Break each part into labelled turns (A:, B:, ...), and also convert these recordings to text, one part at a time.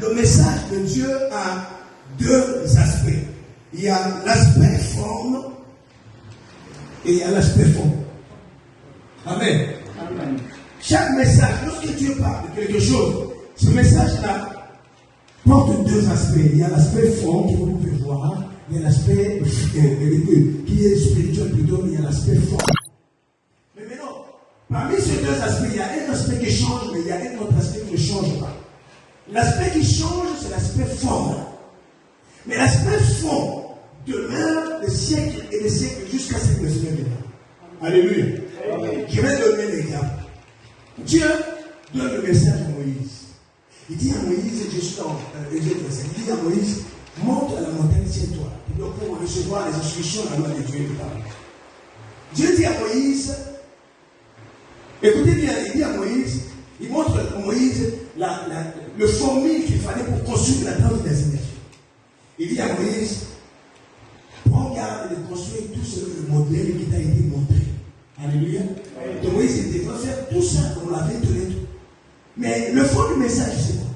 A: le message de Dieu a deux aspects. Il y a l'aspect forme et il y a l'aspect fond. Amen. Amen. Chaque message, lorsque Dieu parle de quelque chose, ce message-là porte deux aspects. Il y a l'aspect fond que vous pouvez voir, il y a l'aspect qui est spirituel plutôt, il y a l'aspect fond. Mais maintenant, parmi ces deux aspects, il y a un aspect qui change, mais il y a un autre aspect qui ne change pas. L'aspect qui change, c'est l'aspect forme. Mais l'aspect fond demeure des siècles et des siècles jusqu'à ce que le Seigneur vienne. Alléluia. Amen. Je vais donner l'exemple. Dieu donne le message à Moïse. Il dit à Moïse, je suis dans Exode 27, il dit à Moïse, monte à la montagne, tiens-toi, pour recevoir les instructions de la loi de Dieu. Dieu dit à Moïse, écoutez bien, il dit à Moïse, il montre à Moïse le formule qu'il fallait pour construire la tente d'assignation. Il dit à Moïse, prends garde de construire tout ce que le modèle qui t'a été montré. Alléluia. Donc Moïse était va faire tout ça comme on l'avait donné tout. Mais le fond du message, c'est quoi?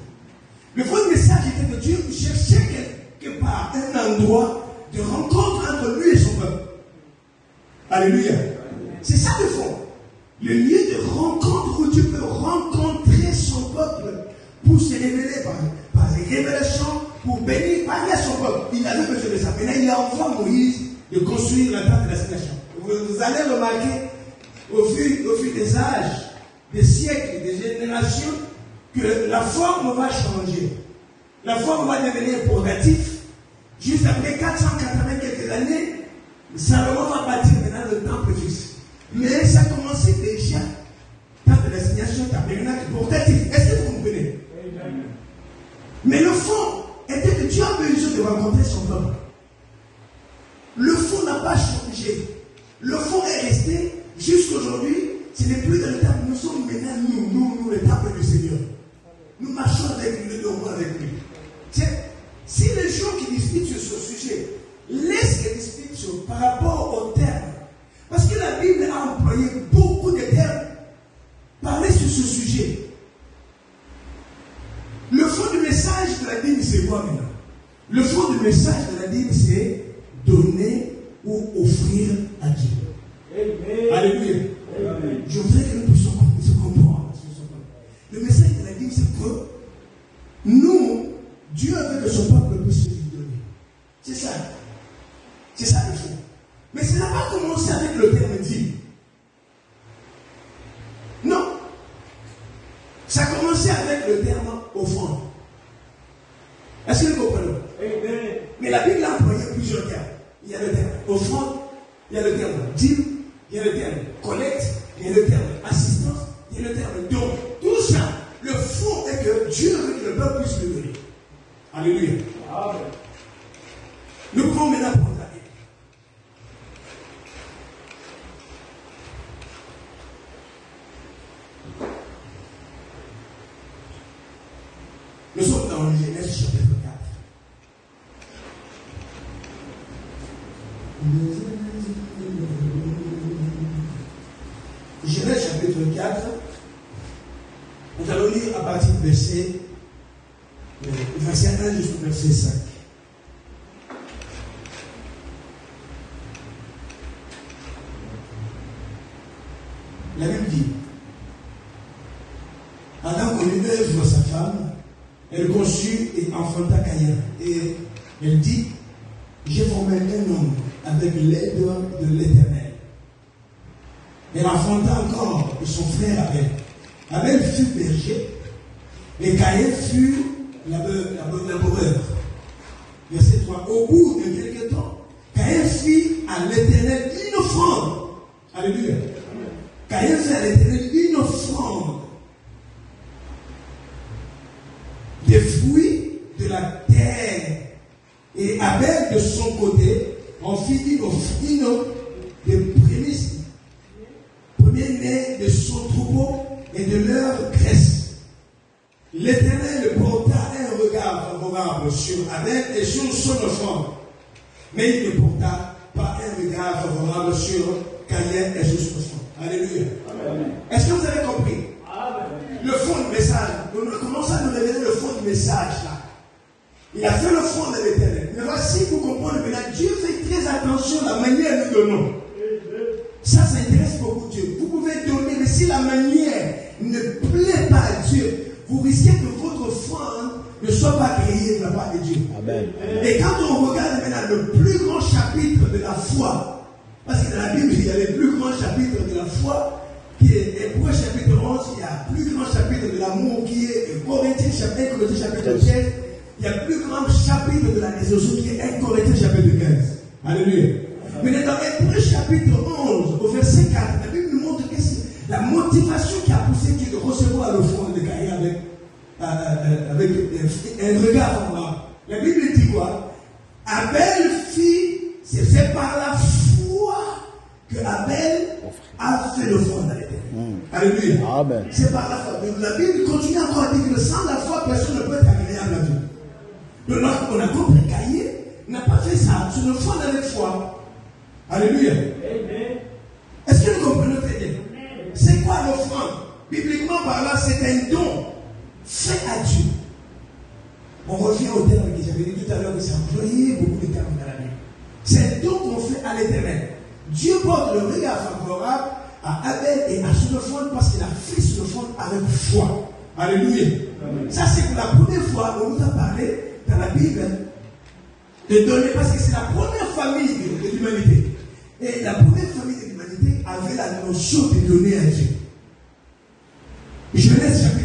A: Le fond du message était que Dieu cherchait quelque part un endroit de rencontre entre lui et son peuple. Alléluia. C'est ça le fond. Le lieu de rencontre où Dieu peut rencontrer son peuple pour se révéler par les révélations, pour bénir, parler à son peuple. Il avait besoin de ça. Maintenant, il a envoyé Moïse de construire la tente de l'assignation. Vous allez remarquer au fil des âges, des siècles, des générations, que la forme va changer. La forme va devenir portative. Juste après 480 quelques années, Salomon va bâtir maintenant le temple fixe. Mais ça commençait déjà dans l'assignation tabernacle portatif. Est-ce que vous comprenez? Mais le fond était que Dieu a besoin de rencontrer son peuple. Le fond n'a pas changé. Le fond est resté jusqu'aujourd'hui. Ce n'est plus dans le temple. Nous sommes maintenant, nous, le temple du Seigneur. Nous marchons avec lui, nous dormons avec lui. Tiens, si les gens qui discutent sur ce sujet laissent les discussions par rapport aux termes, parce que la Bible a employé beaucoup de termes, parler sur ce sujet. Le fond du message de la Bible, c'est quoi maintenant? Le fond du message de la Bible, c'est donner ou offrir à Dieu. Amen. Alléluia. Amen. Je voudrais que nous puissions se comprendre. Le message de la Bible, c'est que nous, Dieu veut que son peuple puisse lui donner. C'est ça. C'est ça le fond. Mais ça n'a pas commencé avec le terme dit. Non. Ça a commencé avec le terme offrande. Est-ce que vous comprenez? Mais la Bible a employé plusieurs termes. Il y a le terme offrande, il y a le terme dîme, il y a le terme collecte, il y a le terme assistance, il y a le terme don. Tout ça, le fond est que Dieu veut que le peuple puisse le donner. Alléluia. Amen. Nous pouvons maintenant prendre la Bible. Nous sommes dans Genèse chapitre 4. Genèse chapitre 4. Nous allons lire à partir du verset 1 jusqu'au verset 5. La Bible dit, Adam connut Ève, sa femme, elle conçut et enfanta Caïn. Et elle dit, j'ai formé un homme avec l'aide de l'Éternel. Elle enfanta encore son frère Abel. Abel fut berger et Caïn fut laboureur. Verset 3. Au bout de quelques temps, Caïn fit à l'Éternel une offrande. Alléluia. Caïn fit à l'Éternel une offrande des fruits de la terre. Et Abel, de son côté, en fit une offrande des prémices, premier-né de son troupeau et de leur graisse. L'Éternel porta un regard favorable sur Abel et sur son offrande, mais il ne porta pas un regard favorable sur Caïn et sur son offrande. Alléluia. Amen. Est-ce que vous avez compris? Amen. Le fond du message, nous commençons à nous révéler le fond du message là. Il a fait l'offrande à l'Éternel. Mais voici, vous comprenez maintenant, Dieu fait très attention à la manière dont nous donnons. Ça intéresse beaucoup Dieu. Vous pouvez donner, mais si la manière ne plaît pas à Dieu, vous risquez que votre offrande ne soit pas agréée de la part de Dieu. Amen. Et quand on regarde maintenant le plus grand chapitre de la foi, parce que dans la Bible, il y a le plus grand chapitre de la foi, qui est Hébreux chapitre 11, il y a le plus grand chapitre de l'amour qui est Corinthiens chapitre 16, il y a le plus grand chapitre de la résolution qui est 1 Corinthiens chapitre 15. Alléluia. Mais dans Hébreux chapitre 11, au verset 4, la Bible nous montre que c'est la motivation qui a poussé Dieu de recevoir l'offrande de Caïn avec un regard favorable. La Bible dit quoi? Abel c'est par la foi que Abel a fait l'offrande à l'Éternel. Alléluia. Amen. C'est par la foi. Donc, la Bible continue encore à dire que sans la foi, personne ne peut être agréable à Dieu. Donc là, on a compris Caïn n'a pas fait ça. C'est une offrande avec foi. Alléluia. Amen. Est-ce que nous comprenons très bien? C'est quoi l'offrande? Bibliquement par là, c'est un don fait à Dieu. On revient au terme que j'avais dit tout à l'heure, que c'est employé beaucoup de termes dans la Bible. C'est un don qu'on fait à l'Éternel. Dieu porte le regard favorable à Abel et à son offrande parce qu'il a fait son offrande avec foi. Alléluia. Amen. Ça, c'est pour la première fois on nous a parlé dans la Bible de donner, parce que c'est la première famille de l'humanité. Et la première famille de l'humanité avait la notion de donner à Dieu. Genèse chapitre